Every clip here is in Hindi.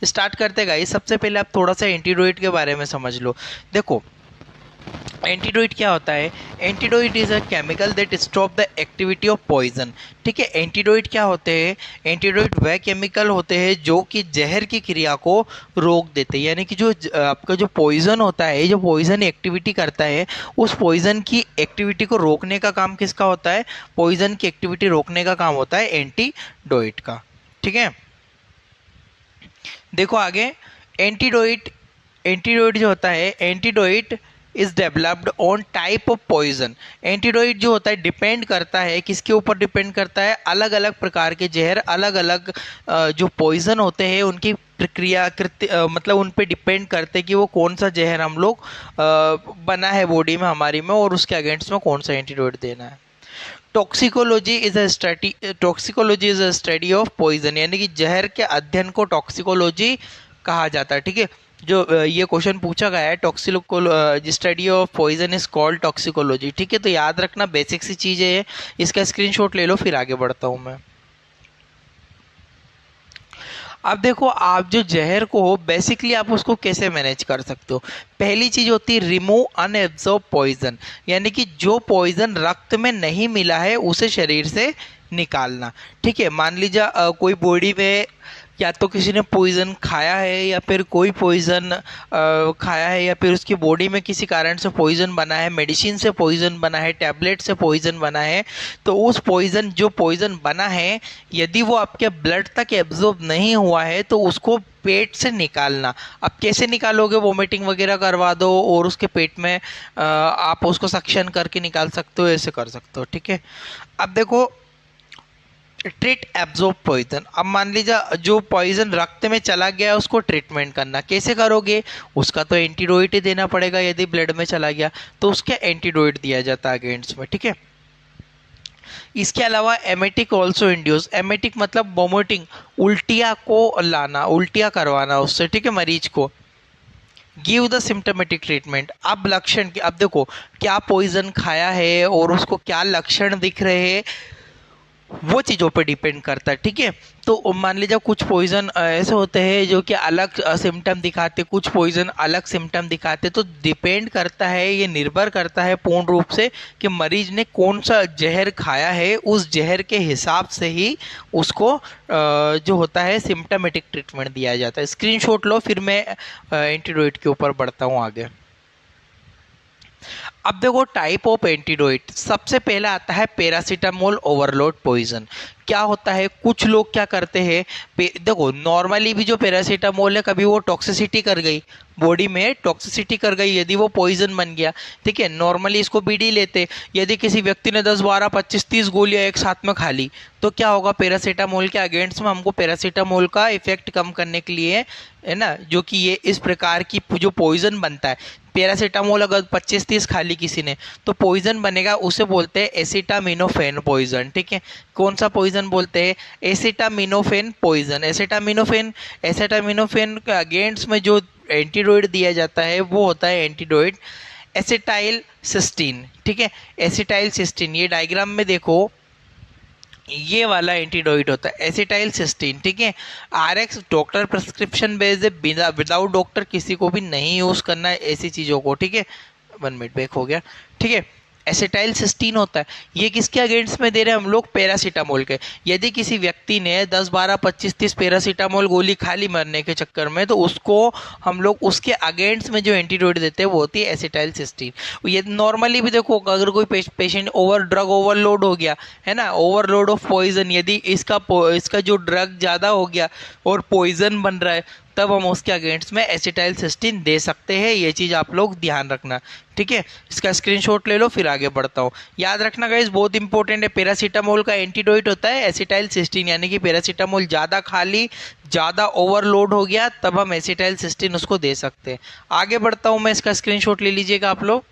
स्टार्ट करते गाइस। सबसे पहले आप थोड़ा सा एंटीडोट के बारे में समझ लो। देखो एंटीडोट क्या होता है। Antidote is a chemical that stop the activity of poison. ठीक है, एंटीडोट क्या होते हैं। एंटीडोट वह केमिकल होते हैं जो कि जहर की क्रिया को रोक देते हैं, यानी कि जो आपका जो पॉइजन होता है, जो पॉइजन एक्टिविटी करता है, उस पॉइजन की एक्टिविटी को रोकने का काम किसका होता है। पॉइजन की एक्टिविटी रोकने का काम होता है एंटीडोट का। ठीक है, देखो आगे। एंटीडोट एंटीडोट जो होता है, antidote is developed on type of poison. Antidote जो होता है डिपेंड करता है, किसके ऊपर डिपेंड करता है। अलग अलग प्रकार के जहर, अलग अलग जो पॉइजन होते हैं उनकी प्रक्रिया मतलब उन पे डिपेंड करते हैं कि वो कौन सा जहर हम लोग बना है बॉडी में हमारी में, और उसके अगेंस्ट में कौन सा एंटीडोट देना है। Toxicology is a study of poison, यानी कि जहर के अध्ययन को टॉक्सिकोलॉजी कहा जाता है। ठीक है, जो ये क्वेश्चन पूछा गया है, study of poison is called toxicology. ठीक है, तो याद रखना, बेसिक सी चीज़ है, इसका स्क्रीनशॉट ले लो, फिर आगे बढ़ता हूँ मैं। अब देखो, आप जो जहर को हो बेसिकली आप उसको कैसे मैनेज कर सकते हो। पहली चीज होती है रिमूव अनएब्जॉर्ब पॉइजन, यानी कि जो पॉइजन रक्त में नहीं मिला है उसे शरीर से निकालना। ठीक है, मान लीजिए कोई बॉडी में या तो किसी ने पॉइजन खाया है, या फिर कोई पॉइजन खाया है, या फिर उसकी बॉडी में किसी कारण से पॉइजन बना है, मेडिसिन से पॉइजन बना है, टैबलेट से पॉइजन बना है। तो उस पॉइजन जो पॉइजन बना है, यदि वो आपके ब्लड तक एब्जॉर्ब नहीं हुआ है तो उसको पेट से निकालना। अब कैसे निकालोगे, वोमिटिंग वगैरह करवा दो और उसके पेट में आप उसको सक्शन करके निकाल सकते हो, ऐसे कर सकते हो। ठीक है, अब देखो ट्रीट एब्जॉर्ब पॉइजन। अब मान लीजिए जो पॉइजन रक्त में चला गया उसको ट्रीटमेंट करना, कैसे करोगे। उसका तो एंटीडोट ही देना पड़ेगा, यदि ब्लड में चला गया तो उसका एंटीडोट दिया जाता है अगेंस्ट में। ठीक है, इसके अलावा एमेटिक ऑल्सो इंड्यूस। एमेटिक मतलब वोमिटिंग, उल्टिया को लाना, उल्टिया करवाना उससे। ठीक है, मरीज को। Give the symptomatic treatment. अब लक्षण, अब देखो क्या पॉइजन खाया है और उसको क्या लक्षण दिख रहे हैं, वो चीज़ों पे डिपेंड करता है। ठीक है, तो मान लीजिए कुछ पॉइजन ऐसे होते हैं जो कि अलग सिम्टम दिखाते, कुछ पॉइजन अलग सिम्टम दिखाते। तो डिपेंड करता है, ये निर्भर करता है पूर्ण रूप से कि मरीज ने कौन सा जहर खाया है। उस जहर के हिसाब से ही उसको जो होता है सिम्टोमेटिक ट्रीटमेंट दिया जाता है। स्क्रीनशॉट लो, फिर मैं एंटीडोट के ऊपर बढ़ता हूँ आगे। अब देखो टाइप ऑफ एंटीडोट, सबसे पहला आता है पैरासीटामोल ओवरलोड पॉइजन। क्या होता है, कुछ लोग क्या करते हैं, देखो नॉर्मली भी जो पैरासीटामोल है कभी वो टॉक्सिसिटी कर गई, बॉडी में टॉक्सिसिटी कर गई, यदि वो पॉइजन बन गया। ठीक है, नॉर्मली इसको बीडी लेते। यदि किसी व्यक्ति ने 10 12 25 30 गोलियां एक साथ में खा ली तो क्या होगा, पैरासीटामोल के अगेंस्ट में हमको पैरासीटामोल का इफेक्ट कम करने के लिए, है ना, जो कि ये इस प्रकार की जो पॉइजन बनता है, पैरासीटामोल अगर 25 30 खा ली किसी ने तो पॉइजन बनेगा, उसे बोलते हैं एसिटामिनोफेन पॉइजन। ठीक है, कौन सा पॉइजन बोलते हैं, एसिटामिनोफेन पॉइजन। एसिटामिनोफेन के अगेंस्ट में जो एंटीडोट दिया जाता है वो होता है एंटीडोट एसिटाइल सिस्टीन। ठीक है, एसिटाइल सिस्टीन, ये डायग्राम में देखो, ये वाला एंटीडोट होता है एसिटाइल सिस्टीन। ठीक है, आरएक्स डॉक्टर प्रिस्क्रिप्शन बेस्ड है, विदाउट डॉक्टर किसी को भी नहीं यूज करना है ऐसी चीजों को। ठीक है, 1 मिनट बैक हो गया। ठीक है, एसिटाइल सिस्टीन होता है, ये किसके अगेंस्ट में दे रहे हैं हम लोग, पैरासीटामोल के। यदि किसी व्यक्ति ने 10 12 25 30 पैरासीटामोल गोली खा ली मरने के चक्कर में, तो उसको हम लोग उसके अगेंस्ट में जो एंटीडोट देते हैं वो होती है एसिटाइल सिस्टीन। ये नॉर्मली भी देखो, अगर कोई पेशेंट ड्रग ओवरलोड हो गया है ना, ओवरलोड ऑफ पॉइजन, यदि इसका जो ड्रग ज़्यादा हो गया और पॉइजन बन रहा है, तब हम उसके अगेंस्ट में एसिटाइल सिस्टीन दे सकते हैं। ये चीज़ आप लोग ध्यान रखना। ठीक है, इसका स्क्रीनशॉट ले लो, फिर आगे बढ़ता हूँ। याद रखना गाइस, बहुत इंपॉर्टेंट है, पैरासीटामोल का एंटीडोट होता है एसिटाइल सिस्टीन, यानी कि पैरासीटामोल ज़्यादा खा ली, ज़्यादा ओवरलोड हो गया, तब हम एसिटाइल सिस्टीन उसको दे सकते हैं। आगे बढ़ता हूँ मैं, इसका स्क्रीनशॉट ले लीजिएगा आप लोग।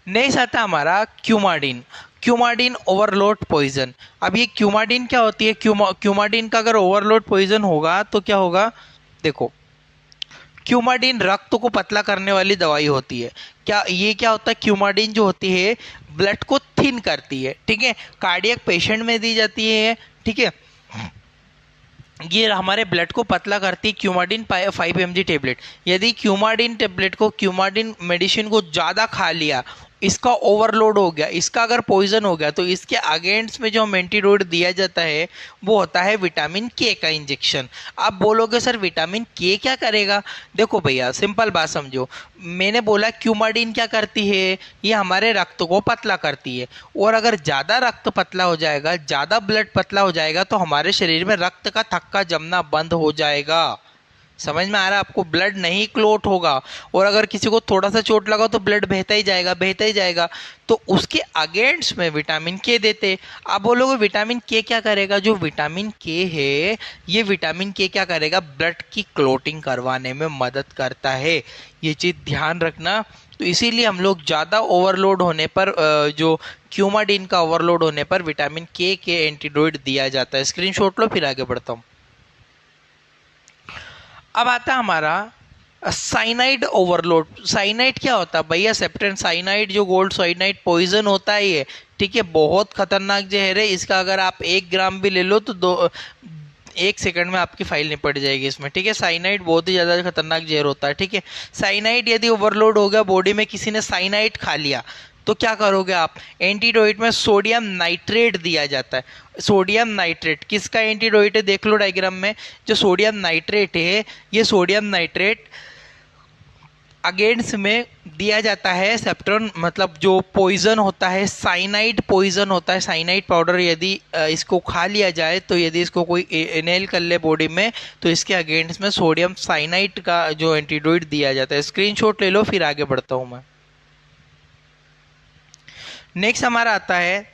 नेक्स्ट आता है हमारा क्यूमाडीन। क्यूमाडीन ओवरलोड पॉइजन। अब ये क्यूमाडीन क्या होती है, क्यूमाडीन का अगर ओवरलोड पॉइजन होगा तो क्या होगा, देखो क्यूमाडीन रक्त को पतला करने वाली दवाई होती है। क्या होता है, क्यूमाडीन जो होती है ब्लड को थिन करती है। ठीक है, कार्डियक पेशेंट में दी जाती है। ठीक है, ये हमारे ब्लड को पतला करती है क्यूमाडिन 5 mg टेबलेट। यदि क्यूमाडिन टेबलेट को, क्यूमाडिन मेडिसिन को ज़्यादा खा लिया, इसका ओवरलोड हो गया, इसका अगर पॉइजन हो गया, तो इसके अगेंस्ट में जो हम एंटीडोट दिया जाता है वो होता है विटामिन के का इंजेक्शन। आप बोलोगे सर विटामिन के क्या करेगा? देखो भैया सिंपल बात समझो, मैंने बोला क्यूमाडिन क्या करती है, ये हमारे रक्त को पतला करती है, और अगर ज़्यादा रक्त पतला हो जाएगा, ज़्यादा ब्लड पतला हो जाएगा, तो हमारे शरीर में रक्त का थक्का जमना बंद हो जाएगा। समझ में आ रहा है आपको? ब्लड नहीं क्लोट होगा, और अगर किसी को थोड़ा सा चोट लगा तो ब्लड बहता ही जाएगा, बहता ही जाएगा। तो उसके अगेंस्ट में विटामिन के देते। आप बोलोगे विटामिन के क्या करेगा? जो विटामिन के है, ये विटामिन के क्या करेगा? ब्लड की क्लोटिंग करवाने में मदद करता है। ये चीज़ ध्यान रखना। तो इसीलिए हम लोग ज़्यादा ओवरलोड होने पर, जो क्यूमाडिन का ओवरलोड होने पर विटामिन के एंटीडोट दिया जाता है। स्क्रीनशॉट लो, फिर आगे बढ़ता हूँ। अब आता है हमारा साइनाइड ओवरलोड। साइनाइड क्या होता है भैया? सेप्टेन साइनाइड, जो गोल्ड साइनाइड पॉइजन होता है ये, ठीक है, बहुत खतरनाक जहर है। इसका अगर आप 1 ग्राम भी ले लो तो 1 सेकंड में आपकी फाइल निपट जाएगी इसमें, ठीक है। साइनाइड बहुत ही ज़्यादा खतरनाक जहर होता है, ठीक है। साइनाइड यदि ओवरलोड हो गया बॉडी में, किसी ने साइनाइड खा लिया, तो क्या करोगे आप? एंटीडोट में सोडियम नाइट्रेट दिया जाता है। सोडियम नाइट्रेट किसका एंटीडोट है? देख लो डायग्राम में, जो सोडियम नाइट्रेट है, ये सोडियम नाइट्रेट अगेंस्ट में दिया जाता है सेप्ट्रॉन, मतलब जो पॉइजन होता है, साइनाइड पॉइजन होता है, साइनाइड पाउडर यदि इसको खा लिया जाए, तो यदि इसको कोई इनहेल कर ले बॉडी में, तो इसके अगेंस्ट में सोडियम साइनाइड का जो एंटीडोट दिया जाता है। स्क्रीनशॉट ले लो, फिर आगे बढ़ता हूँ मैं। नेक्स्ट हमारा आता है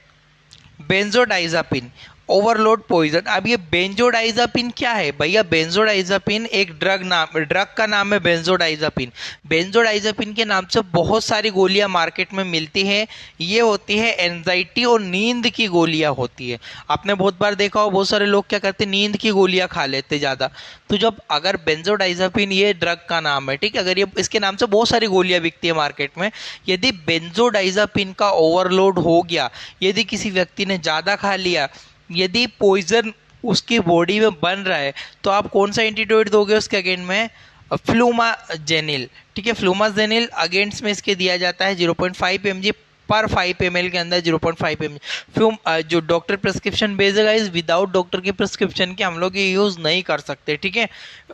बेंजोडाइजापिन, ओवरलोड पॉइजन। अब ये बेंजोडाइजापिन क्या है भैया? बेंजोडाइजापिन एक ड्रग का नाम है बेंजोडाइजापिन। बेंजोडाइजापिन के नाम से बहुत सारी गोलियां मार्केट में मिलती हैं। ये होती है एंजाइटी और नींद की गोलियां होती है। आपने बहुत बार देखा हो, बहुत सारे लोग क्या करते हैं, नींद की गोलियां खा लेते ज़्यादा। तो जब अगर बेंजोडाइजापिन ये ड्रग का नाम है, ठीक है, अगर ये इसके नाम से बहुत सारी गोलियां बिकती है मार्केट में, यदि बेंजोडाइजापिन का ओवरलोड हो गया, यदि किसी व्यक्ति ने ज़्यादा खा लिया, यदि पॉइजन उसकी बॉडी में बन रहा है, तो आप कौन सा एंटीडोट दोगे उसके अगेंस्ट में? फ्लूमाजेनिल, ठीक है। फ्लूमाजेनिल अगेंस्ट में इसके दिया जाता है 0.5 mg पर 5 ml के अंदर 0.5 mg। फ्लूम जो डॉक्टर प्रिस्क्रिप्शन बेचेगा, इस विदाउट डॉक्टर की प्रिस्क्रिप्शन के हम लोग ये यूज़ नहीं कर सकते, ठीक है।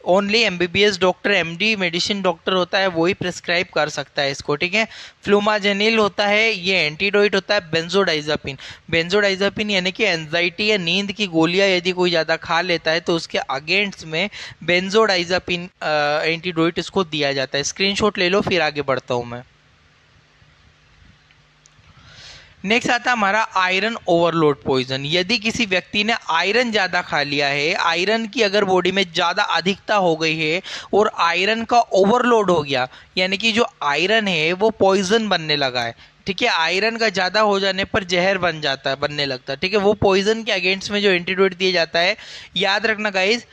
Only MBBS doctor, MD medicine doctor होता है, वही प्रिस्क्राइब कर सकता है इसको, ठीक है। फ्लूमाजेनिल होता है, ये एंटीडोट होता है बेंजोडाइजापिन। बेंजोडाइजापिन यानी कि एंजाइटी या नींद की गोलियां यदि कोई ज़्यादा खा लेता है, तो उसके अगेंस्ट में बेंजोडाइजापिन एंटीडोट इसको दिया जाता है। स्क्रीनशॉट ले लो, फिर आगे बढ़ता हूँ मैं। नेक्स्ट आता है हमारा आयरन ओवरलोड पॉइजन। यदि किसी व्यक्ति ने आयरन ज़्यादा खा लिया है, आयरन की अगर बॉडी में ज़्यादा अधिकता हो गई है और आयरन का ओवरलोड हो गया, यानी कि जो आयरन है वो पॉइजन बनने लगा है, ठीक है। आयरन का ज़्यादा हो जाने पर जहर बन जाता है, बनने लगता है, ठीक है। वो पॉइजन के अगेंस्ट में जो एंटीडोट दिया जाता है, याद रखना गाइज,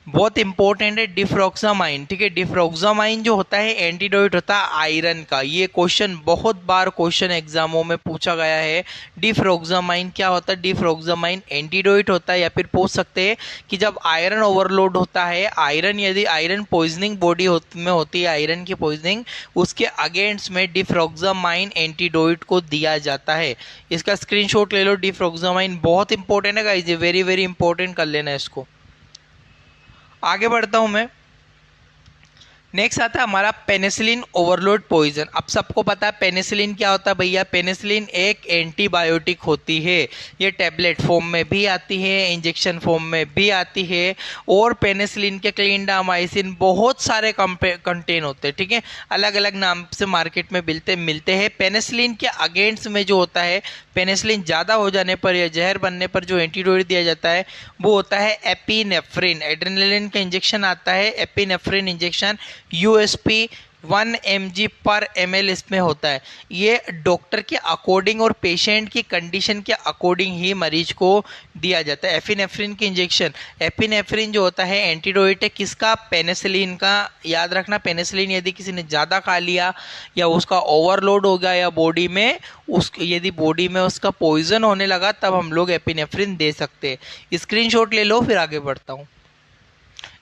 बहुत इंपॉर्टेंट है, डिफ्रोक्सामाइन, ठीक है। डिफ्रोक्सामाइन जो होता है एंटीडोट होता है आयरन का। ये क्वेश्चन बहुत बार क्वेश्चन एग्जामों में पूछा गया है। डिफ्रोक्सामाइन क्या होता है? डिफ्रोक्सामाइन एंटीडोट होता है, या फिर पूछ सकते हैं कि जब आयरन ओवरलोड होता है, आयरन यदि आयरन पॉइजनिंग बॉडी में होती है, आयरन की पॉइजनिंग, उसके अगेंस्ट में डिफ्रोक्सामाइन एंटीडोट को दिया जाता है। इसका स्क्रीनशॉट ले लो। डिफ्रोक्सामाइन बहुत इंपॉर्टेंट है गाइस, वेरी वेरी इंपॉर्टेंट कर लेना इसको। आगे बढ़ता हूं मैं। नेक्स्ट आता है हमारा पेनिसिलिन ओवरलोड पॉइजन। अब सबको पता है पेनिसिलिन क्या होता है भैया? पेनिसिलिन एक एंटीबायोटिक होती है। ये टैबलेट फॉर्म में भी आती है, इंजेक्शन फॉर्म में भी आती है, और पेनिसिलिन के क्लिंडामाइसिन बहुत सारे कंटेन होते हैं, ठीक है। अलग अलग नाम से मार्केट में मिलते हैं। पेनिसिलिन के अगेंस्ट में जो होता है, पेनिसिलिन ज़्यादा हो जाने पर या जहर बनने पर जो एंटीडोट दिया जाता है वो होता है एपिनेफ्रिन। एड्रेनालिन का इंजेक्शन आता है, एपिनेफ्रिन इंजेक्शन, USP 1 mg पर ml इसमें होता है। ये डॉक्टर के अकॉर्डिंग और पेशेंट की कंडीशन के अकॉर्डिंग ही मरीज को दिया जाता है। एपिनेफ्रिन की इंजेक्शन, एपिनेफ्रिन जो होता है एंटीडोट है किसका? पेनिसिलिन का। याद रखना, पेनिसिलिन यदि किसी ने ज़्यादा खा लिया या उसका ओवरलोड हो गया या बॉडी में यदि बॉडी में उसका पॉइजन होने लगा, तब हम लोग एपिनेफ्रिन दे सकते हैं। स्क्रीनशॉट ले लो, फिर आगे बढ़ता हूँ।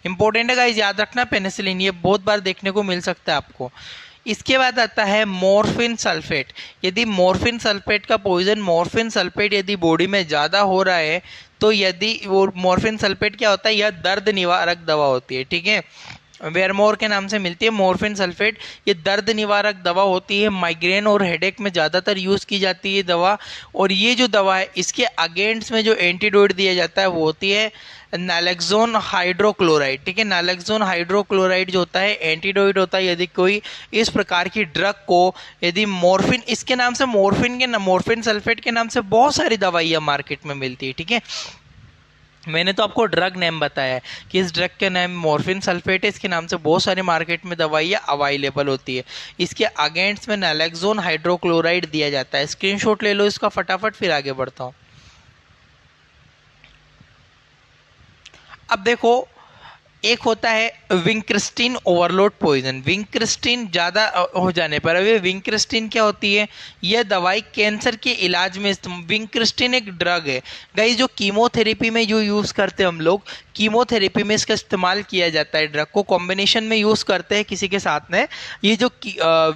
इंपॉर्टेंट है गाइज, याद रखना पेनिसिलिन, ये बहुत बार देखने को मिल सकता है आपको। इसके बाद आता है मॉर्फिन सल्फेट। यदि मॉर्फिन सल्फेट का पॉइजन, मॉर्फिन सल्फेट यदि बॉडी में ज़्यादा हो रहा है तो यदि वो मॉर्फिन सल्फेट क्या होता है, यह दर्द निवारक दवा होती है, ठीक है, वेरमोर के नाम से मिलती है मॉर्फिन सल्फेट। ये दर्द निवारक दवा होती है, माइग्रेन और हेडेक में ज़्यादातर यूज़ की जाती है दवा। और ये जो दवा है इसके अगेंस्ट में जो एंटीडोट दिया जाता है वो होती है नालेक्सोन हाइड्रोक्लोराइड, ठीक है। नालेक्सोन हाइड्रोक्लोराइड जो होता है एंटीडोट होता है यदि कोई इस प्रकार की ड्रग को, यदि मॉर्फिन, इसके नाम से मॉर्फिन सल्फेट के नाम से बहुत सारी दवाइयाँ मार्केट में मिलती है, ठीक है। मैंने तो आपको ड्रग नेम बताया है कि इस ड्रग के नाम मॉर्फिन सल्फेट है, इसके नाम से बहुत सारे मार्केट में दवाइयाँ अवेलेबल होती है। इसके अगेंस्ट में नालेक्सोन हाइड्रोक्लोराइड दिया जाता है। स्क्रीनशॉट ले लो इसका फटाफट, फिर आगे बढ़ता हूँ। अब देखो, एक होता है विंक्रिस्टिन ओवरलोड पॉइजन। विंक्रिस्टिन ज़्यादा हो जाने पर, अब ये विंक्रिस्टिन क्या होती है, यह दवाई कैंसर के इलाज में विंक्रिस्टिन एक ड्रग है गाइस, जो कीमोथेरेपी में जो यूज़ करते हैं हम लोग, कीमोथेरेपी में इसका इस्तेमाल किया जाता है। ड्रग को कॉम्बिनेशन में यूज़ करते हैं किसी के साथ में। ये जो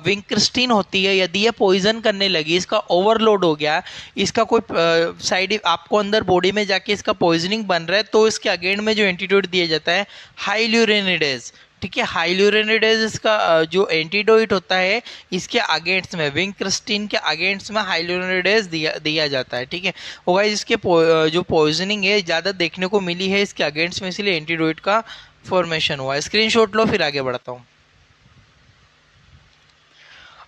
विंक्रिस्टिन होती है, यदि ये पॉइजन करने लगी, इसका ओवरलोड हो गया, इसका कोई साइड आपको अंदर बॉडी में जाके इसका पॉइजनिंग बन रहा है, तो इसके अगेंस्ट में जो एंटीडोट दिया जाता है हाइल्यूरोनिडेज, ठीक है। हाइल्यूरोनिडेज इसका जो एंटीडोट होता है, इसके अगेंस्ट में विंक्रिस्टिन के अगेंस्ट में हाइल्यूरोनिडेज दिया जाता है, ठीक है। वो गाइस इसके जो पॉइजनिंग है ज़्यादा देखने को मिली है इसके अगेंस्ट में, इसलिए एंटीडोट का फॉर्मेशन हुआ है। स्क्रीनशॉट लो, फिर आगे बढ़ता हूँ।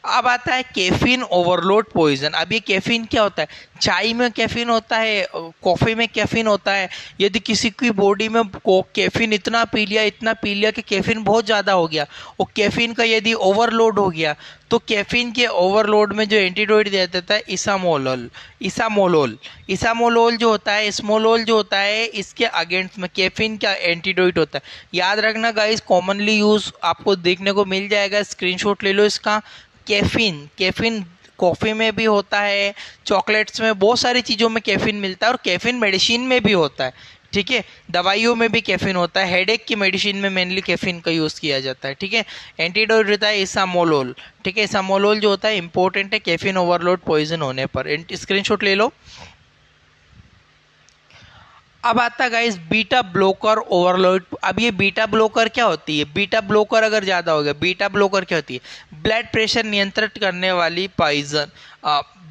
अब आता है कैफीन ओवरलोड पॉइजन। अब ये कैफीन क्या होता है, चाय में कैफीन होता है, कॉफ़ी में कैफीन होता है। यदि किसी की बॉडी में कैफीन इतना पी लिया कि कैफीन बहुत ज़्यादा हो गया, और कैफीन का यदि ओवरलोड हो गया, तो कैफीन के ओवरलोड में जो एंटीडोट दिया जाता है इसामोलोल जो होता है, स्मोलोल जो होता है, इसके अगेंस्ट में कैफीन का एंटीडोट होता है। याद रखना गाइस, कॉमनली यूज आपको देखने को मिल जाएगा, स्क्रीनशॉट ले लो इसका। कैफीन कॉफ़ी में भी होता है, चॉकलेट्स में, बहुत सारी चीज़ों में कैफीन मिलता है, और कैफीन मेडिसिन में भी होता है, ठीक है। दवाइयों में भी कैफीन होता है, हेडेक की मेडिसिन में मेनली कैफीन का यूज़ किया जाता है, ठीक है। एंटीडोट रहता है इसामोलोल, ठीक है। इसामोलोल जो होता है इंपॉर्टेंट है कैफीन ओवरलोड पॉइजन होने पर। स्क्रीनशॉट ले लो। अब आता है गाइस बीटा ब्लोकर ओवरलोड। अब ये बीटा ब्लोकर क्या होती है, बीटा ब्लोकर अगर ज़्यादा हो गया, बीटा ब्लोकर क्या होती है, ब्लड प्रेशर नियंत्रित करने वाली पॉइजन,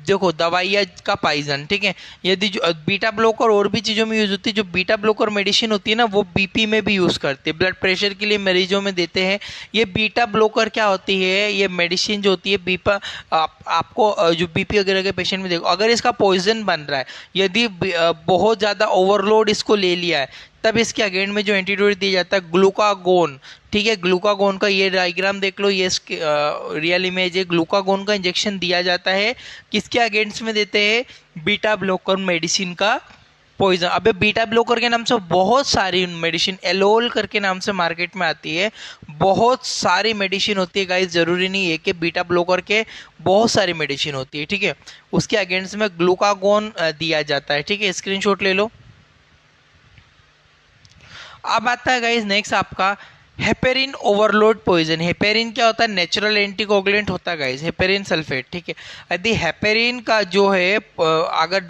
देखो दवाइयाँ का पॉइजन, ठीक है। यदि जो बीटा ब्लोकर और भी चीज़ों में यूज़ होती है, जो बीटा ब्लोकर मेडिसिन होती है ना, वो बीपी में भी यूज़ करते हैं, ब्लड प्रेशर के लिए मरीजों में देते हैं। ये बीटा ब्लोकर क्या होती है, ये मेडिसिन जो होती है आपको जो बीपी वगैरह के पेशेंट में देखो, अगर इसका पॉइजन बन रहा है, यदि बहुत ज़्यादा ओवरलोड इसको ले लिया है, तब इसके अगेंस्ट में जो एंटीडोट दिया जाता है ग्लूकागोन, ठीक है। ग्लूकागोन का ये डायग्राम देख लो, ये रियल इमेज है। ग्लूकागोन का इंजेक्शन दिया जाता है, किसके अगेंस्ट में देते हैं, बीटा ब्लोकर मेडिसिन का पॉइजन। अबे बीटा ब्लोकर के नाम से बहुत सारी मेडिसिन, एलोल करके नाम से मार्केट में आती है, बहुत सारी मेडिसिन होती है गाइस, जरूरी नहीं है कि बीटा ब्लोकर के, बहुत सारी मेडिसिन होती है, ठीक है। उसके अगेंस्ट में ग्लूकागोन दिया जाता है, ठीक है। स्क्रीनशॉट ले लो। अब आता है गाइस नेक्स्ट आपका हेपेरिन ओवरलोड पॉइजन। हेपेरिन क्या होता है, नेचुरल एंटीकोगुलेंट होता है गाइस, हेपेरिन सल्फेट, ठीक है। यदि हेपेरिन का जो है अगर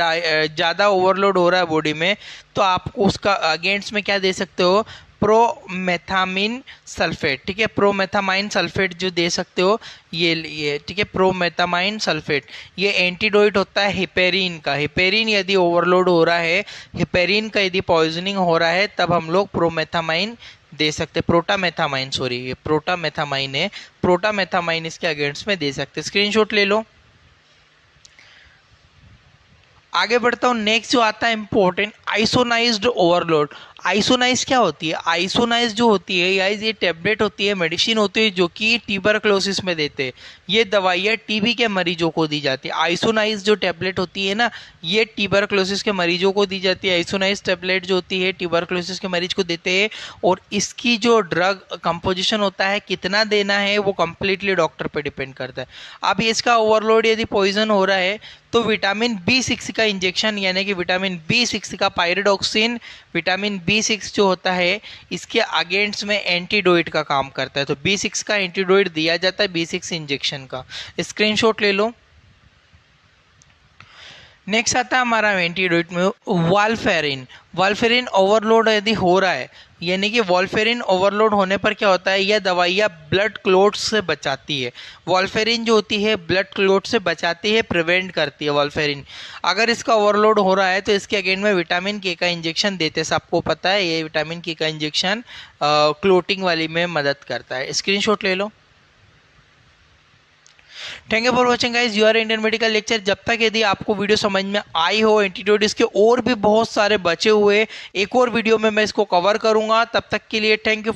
ज़्यादा ओवरलोड हो रहा है बॉडी में, तो आप उसका अगेंस्ट में क्या दे सकते हो, प्रोमेथामिन सल्फेट, ठीक है। प्रोमेथामाइन सल्फेट जो दे सकते हो, ये ठीक है, प्रोमेथामाइन सल्फेट, ये एंटीडोट होता है हेपेरिन का। हेपेरिन यदि ओवरलोड हो रहा है, हेपेरिन का यदि पॉइजनिंग हो रहा है, तब हम लोग प्रोमेथामाइन दे सकते, प्रोटामेथामाइन, सॉरी ये प्रोटामेथामाइन है, प्रोटामेथामाइन इसके अगेंस्ट में दे सकते। स्क्रीनशॉट ले लो। आगे बढ़ता हूँ। नेक्स्ट जो आता है इंपॉर्टेंट, आइसोनाइज्ड ओवरलोड। आइसोनाइज क्या होती है, आइसोनाइज जो होती है गाइस, ये टेबलेट होती है, मेडिसिन होती है, जो कि ट्यूबरक्लोसिस में देते हैं। ये दवाइयाँ टीबी के मरीजों को दी जाती है। आइसोनाइज जो टेबलेट होती है ना, ये ट्यूबरक्लोसिस के मरीजों को दी जाती है। आइसोनाइज टेबलेट जो होती है ट्यूबरक्लोसिस के मरीज को देते हैं, और इसकी जो ड्रग कंपोजिशन होता है, कितना देना है, वो कम्प्लीटली डॉक्टर पे डिपेंड करता है। अब इसका ओवरलोड यदि पॉइजन हो रहा है, तो विटामिन B6 का इंजेक्शन, यानी कि विटामिन B6 का पायरिडॉक्सिन, विटामिन B6 जो होता है इसके अगेंस्ट में एंटीडोइड का काम करता है, तो B6 का एंटीडोइड दिया जाता है B6 इंजेक्शन का। स्क्रीनशॉट ले लो। नेक्स्ट आता है हमारा एंटीडोट में वालफेरिन। वालफेरिन ओवरलोड यदि हो रहा है, यानी कि वालफेरिन ओवरलोड होने पर क्या होता है, यह दवाइयाँ ब्लड क्लॉट से बचाती है। वालफेरिन जो होती है ब्लड क्लॉट से बचाती है, प्रिवेंट करती है वालफेरिन। अगर इसका ओवरलोड हो रहा है तो इसके अगेंस्ट में विटामिन के का इंजेक्शन देते हैं, सबको पता है ये विटामिन के का इंजेक्शन क्लोटिंग वाली में मदद करता है। स्क्रीनशॉट ले लो। Thank you for watching guys your Indian medical lecture. जब तक यदि आपको वीडियो समझ में आई हो, एंटीडोट इसके और भी बहुत सारे बचे हुए एक और वीडियो में मैं इसको कवर करूंगा। तब तक के लिए थैंक यू।